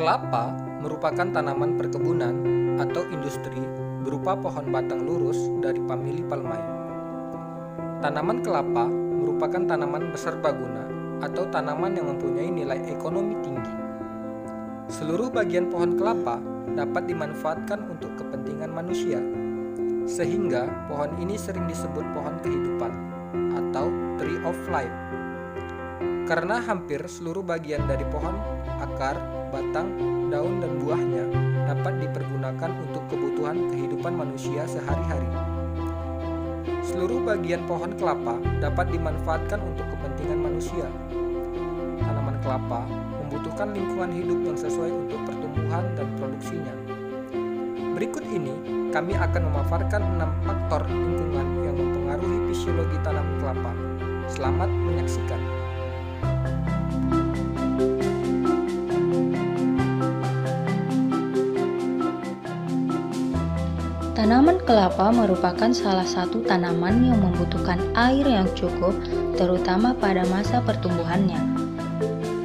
Kelapa merupakan tanaman perkebunan atau industri berupa pohon batang lurus dari famili Palmae. Tanaman kelapa merupakan tanaman bersarbaguna atau tanaman yang mempunyai nilai ekonomi tinggi. Seluruh bagian pohon kelapa dapat dimanfaatkan untuk kepentingan manusia, sehingga pohon ini sering disebut pohon kehidupan atau Tree of Life. Karena hampir seluruh bagian dari pohon, akar, batang, daun, dan buahnya dapat dipergunakan untuk kebutuhan kehidupan manusia sehari-hari. Seluruh bagian pohon kelapa dapat dimanfaatkan untuk kepentingan manusia. Tanaman kelapa membutuhkan lingkungan hidup yang sesuai untuk pertumbuhan dan produksinya. Berikut ini, kami akan memaparkan 6 faktor lingkungan yang mempengaruhi fisiologi tanaman kelapa. Selamat menyaksikan. Tanaman kelapa merupakan salah satu tanaman yang membutuhkan air yang cukup, terutama pada masa pertumbuhannya.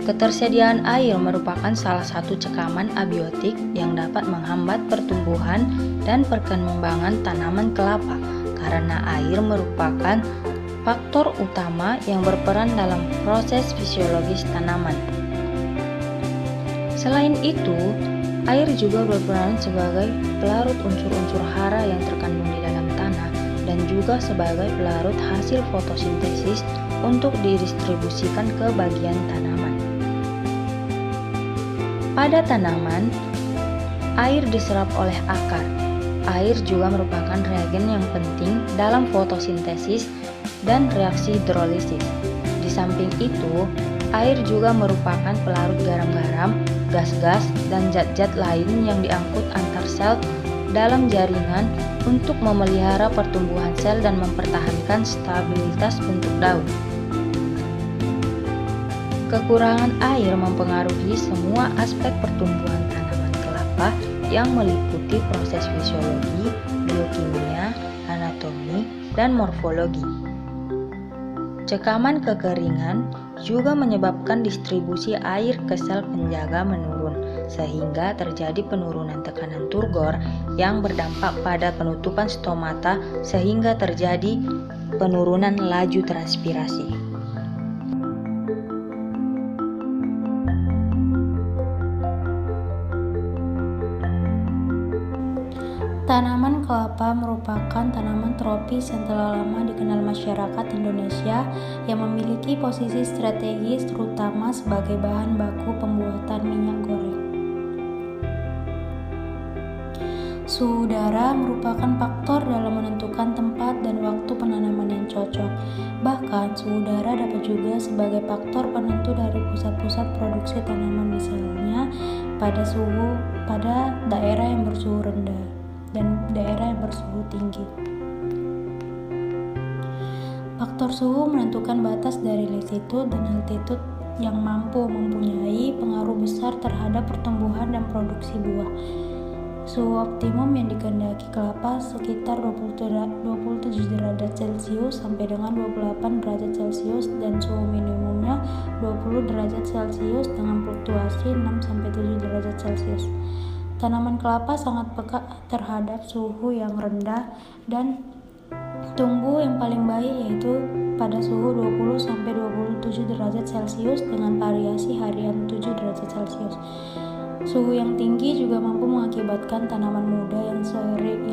Ketersediaan air merupakan salah satu cekaman abiotik yang dapat menghambat pertumbuhan dan perkembangan tanaman kelapa, karena air merupakan faktor utama yang berperan dalam proses fisiologis tanaman. Selain itu, air juga berperan sebagai pelarut unsur-unsur hara yang terkandung di dalam tanah dan juga sebagai pelarut hasil fotosintesis untuk didistribusikan ke bagian tanaman. Pada tanaman, air diserap oleh akar. Air juga merupakan reagen yang penting dalam fotosintesis dan reaksi hidrolisis. Di samping itu, air juga merupakan pelarut garam-garam, gas-gas, dan zat-zat lain yang diangkut antar sel dalam jaringan untuk memelihara pertumbuhan sel dan mempertahankan stabilitas bentuk daun. Kekurangan air mempengaruhi semua aspek pertumbuhan tanaman kelapa yang meliputi proses fisiologi, biokimia, anatomi, dan morfologi. Cekaman kekeringan juga menyebabkan distribusi air ke sel penjaga menurun, sehingga terjadi penurunan tekanan turgor yang berdampak pada penutupan stomata sehingga terjadi penurunan laju transpirasi. Tanaman kelapa merupakan tanaman tropis yang telah lama dikenal masyarakat Indonesia yang memiliki posisi strategis terutama sebagai bahan baku pembuatan minyak goreng. Suhu udara merupakan faktor dalam menentukan tempat dan waktu penanaman yang cocok. Bahkan, suhu udara dapat juga sebagai faktor penentu dari pusat-pusat produksi tanaman, misalnya pada daerah yang bersuhu rendah dan daerah yang bersuhu tinggi. Faktor suhu menentukan batas dari latitude dan altitude yang mampu mempunyai pengaruh besar terhadap pertumbuhan dan produksi buah. Suhu optimum yang dikehendaki kelapa sekitar 27 derajat Celcius sampai dengan 28 derajat Celcius dan suhu minimumnya 20 derajat Celcius dengan fluktuasi 6 sampai 7 derajat Celcius. Tanaman kelapa sangat peka terhadap suhu yang rendah dan tumbuh yang paling baik yaitu pada suhu 20 sampai 27 derajat Celcius dengan variasi harian 7 derajat Celcius. Suhu yang tinggi juga mampu mengakibatkan tanaman muda yang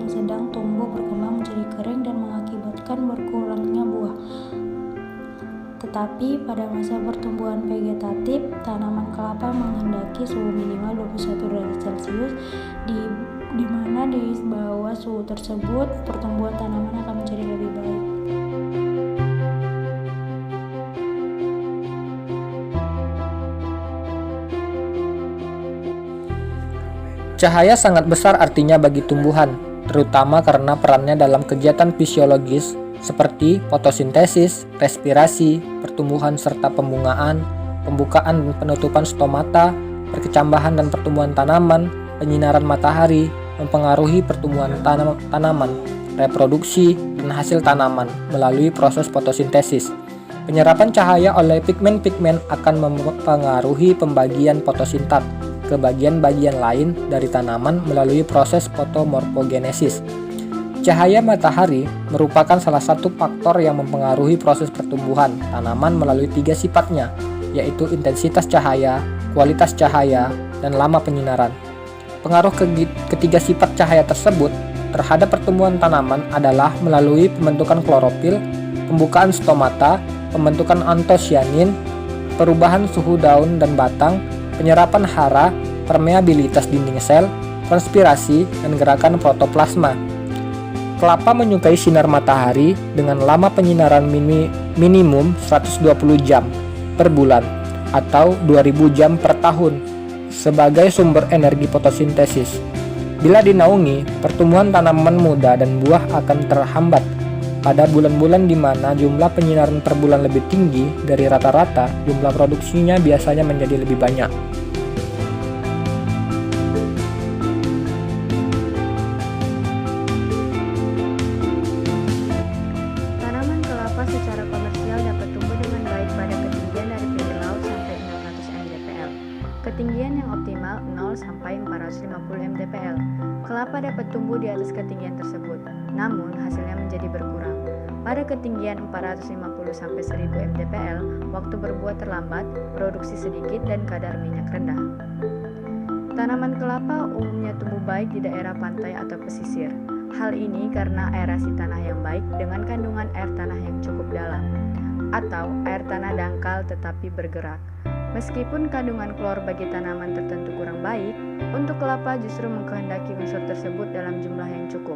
sedang tumbuh berkembang menjadi kering dan mengakibatkan berkurangnya buah. Tetapi pada masa pertumbuhan vegetatif, tanaman kelapa menghendaki suhu minimal 21 derajat Celcius di mana di bawah suhu tersebut pertumbuhan tanaman akan menjadi lebih baik. Cahaya sangat besar artinya bagi tumbuhan, terutama karena perannya dalam kegiatan fisiologis seperti fotosintesis, respirasi, pertumbuhan serta pembungaan, pembukaan dan penutupan stomata, perkecambahan dan pertumbuhan tanaman, penyinaran matahari, mempengaruhi pertumbuhan tanaman, reproduksi, dan hasil tanaman melalui proses fotosintesis. Penyerapan cahaya oleh pigmen-pigmen akan mempengaruhi pembagian fotosintat, ke bagian-bagian lain dari tanaman melalui proses fotomorfogenesis. Cahaya matahari merupakan salah satu faktor yang mempengaruhi proses pertumbuhan tanaman melalui 3 sifatnya, yaitu intensitas cahaya, kualitas cahaya, dan lama penyinaran. Pengaruh ketiga sifat cahaya tersebut terhadap pertumbuhan tanaman adalah melalui pembentukan klorofil, pembukaan stomata, pembentukan antosianin, perubahan suhu daun dan batang, penyerapan hara, permeabilitas dinding sel, konspirasi, dan gerakan protoplasma. Kelapa menyukai sinar matahari dengan lama penyinaran minimum 120 jam per bulan atau 2000 jam per tahun sebagai sumber energi fotosintesis. Bila dinaungi, pertumbuhan tanaman muda dan buah akan terhambat pada bulan-bulan di mana jumlah penyinaran per bulan lebih tinggi dari rata-rata, jumlah produksinya biasanya menjadi lebih banyak. Tanaman kelapa secara komersial dapat tumbuh dengan baik pada ketinggian dari pinggir laut sampai 600 mdpl. Ketinggian yang optimal 0 sampai 450 mdpl. Kelapa dapat tumbuh di atas ketinggian tersebut, namun hasilnya menjadi berkurang. Pada ketinggian 450 sampai 1000 mdpl, waktu berbuah terlambat, produksi sedikit dan kadar minyak rendah. Tanaman kelapa umumnya tumbuh baik di daerah pantai atau pesisir. Hal ini karena aerasi tanah yang baik dengan kandungan air tanah yang cukup dalam, atau air tanah dangkal tetapi bergerak. Meskipun kandungan klor bagi tanaman tertentu kurang baik, untuk kelapa justru mengkehendaki unsur tersebut dalam jumlah yang cukup.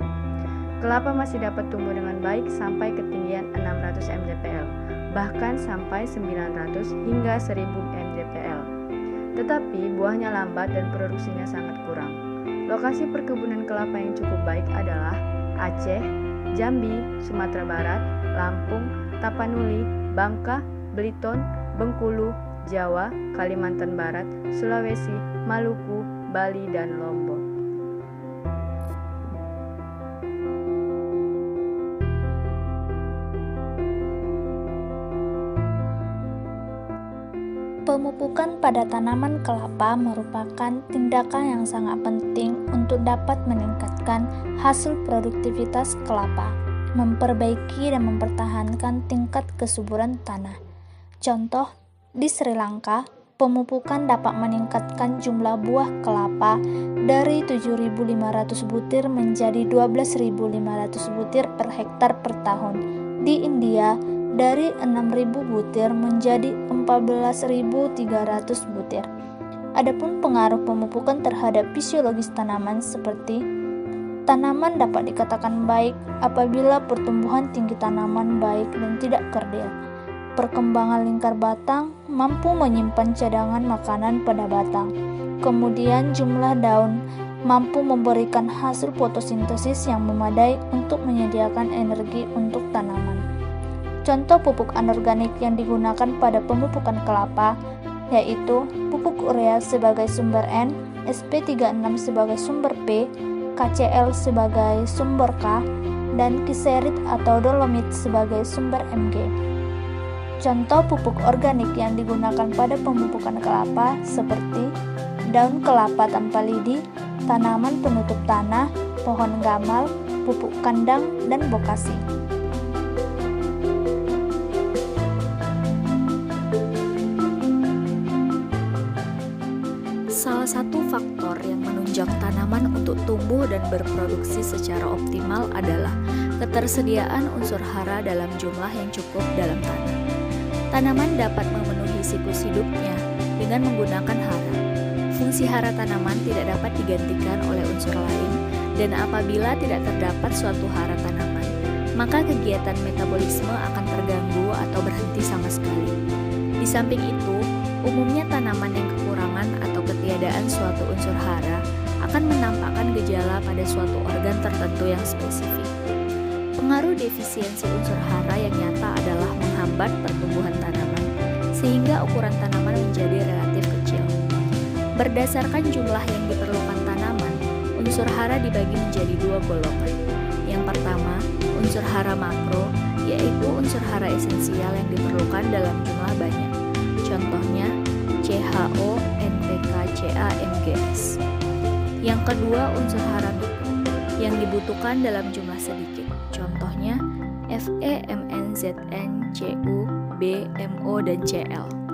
Kelapa masih dapat tumbuh dengan baik sampai ketinggian 600 mdpl, bahkan sampai 900 hingga 1000 mdpl. Tetapi buahnya lambat dan produksinya sangat kurang. Lokasi perkebunan kelapa yang cukup baik adalah Aceh, Jambi, Sumatera Barat, Lampung, Tapanuli, Bangka, Belitung, Bengkulu, Jawa, Kalimantan Barat, Sulawesi, Maluku, Bali, dan Lombok. Pemupukan pada tanaman kelapa merupakan tindakan yang sangat penting untuk dapat meningkatkan hasil produktivitas kelapa, memperbaiki dan mempertahankan tingkat kesuburan tanah. Contoh, di Sri Lanka, pemupukan dapat meningkatkan jumlah buah kelapa dari 7.500 butir menjadi 12.500 butir per hektar per tahun. Di India, dari 6.000 butir menjadi 14.300 butir. Adapun pengaruh pemupukan terhadap fisiologis tanaman seperti tanaman dapat dikatakan baik apabila pertumbuhan tinggi tanaman baik dan tidak kerdil. Perkembangan lingkar batang mampu menyimpan cadangan makanan pada batang. Kemudian jumlah daun mampu memberikan hasil fotosintesis yang memadai untuk menyediakan energi untuk tanaman. Contoh pupuk anorganik yang digunakan pada pemupukan kelapa yaitu pupuk urea sebagai sumber N, SP36 sebagai sumber P, KCl sebagai sumber K, dan kiserit atau dolomit sebagai sumber Mg. Contoh pupuk organik yang digunakan pada pemupukan kelapa seperti daun kelapa tanpa lidi, tanaman penutup tanah, pohon gamal, pupuk kandang, dan bokasi. Salah satu faktor yang menunjang tanaman untuk tumbuh dan berproduksi secara optimal adalah ketersediaan unsur hara dalam jumlah yang cukup dalam tanah. Tanaman dapat memenuhi siklus hidupnya dengan menggunakan hara. Fungsi hara tanaman tidak dapat digantikan oleh unsur lain, dan apabila tidak terdapat suatu hara tanaman, maka kegiatan metabolisme akan terganggu atau berhenti sama sekali. Di samping itu, umumnya tanaman yang kekurangan atau ketiadaan suatu unsur hara akan menampakkan gejala pada suatu organ tertentu yang spesifik. Pengaruh defisiensi unsur hara yang nyata adalah menghambat pertumbuhan tanaman, sehingga ukuran tanaman menjadi relatif kecil. Berdasarkan jumlah yang diperlukan tanaman, unsur hara dibagi menjadi dua golongan. Yang pertama, unsur hara makro, yaitu unsur hara esensial yang diperlukan dalam jumlah banyak. Contohnya, C CHO, NPK, Ca, Mgs. Yang kedua, unsur hara mikro yang dibutuhkan dalam jumlah sedikit. Contohnya Fe, Mn, Zn, Cu, B, Mo, dan Cl.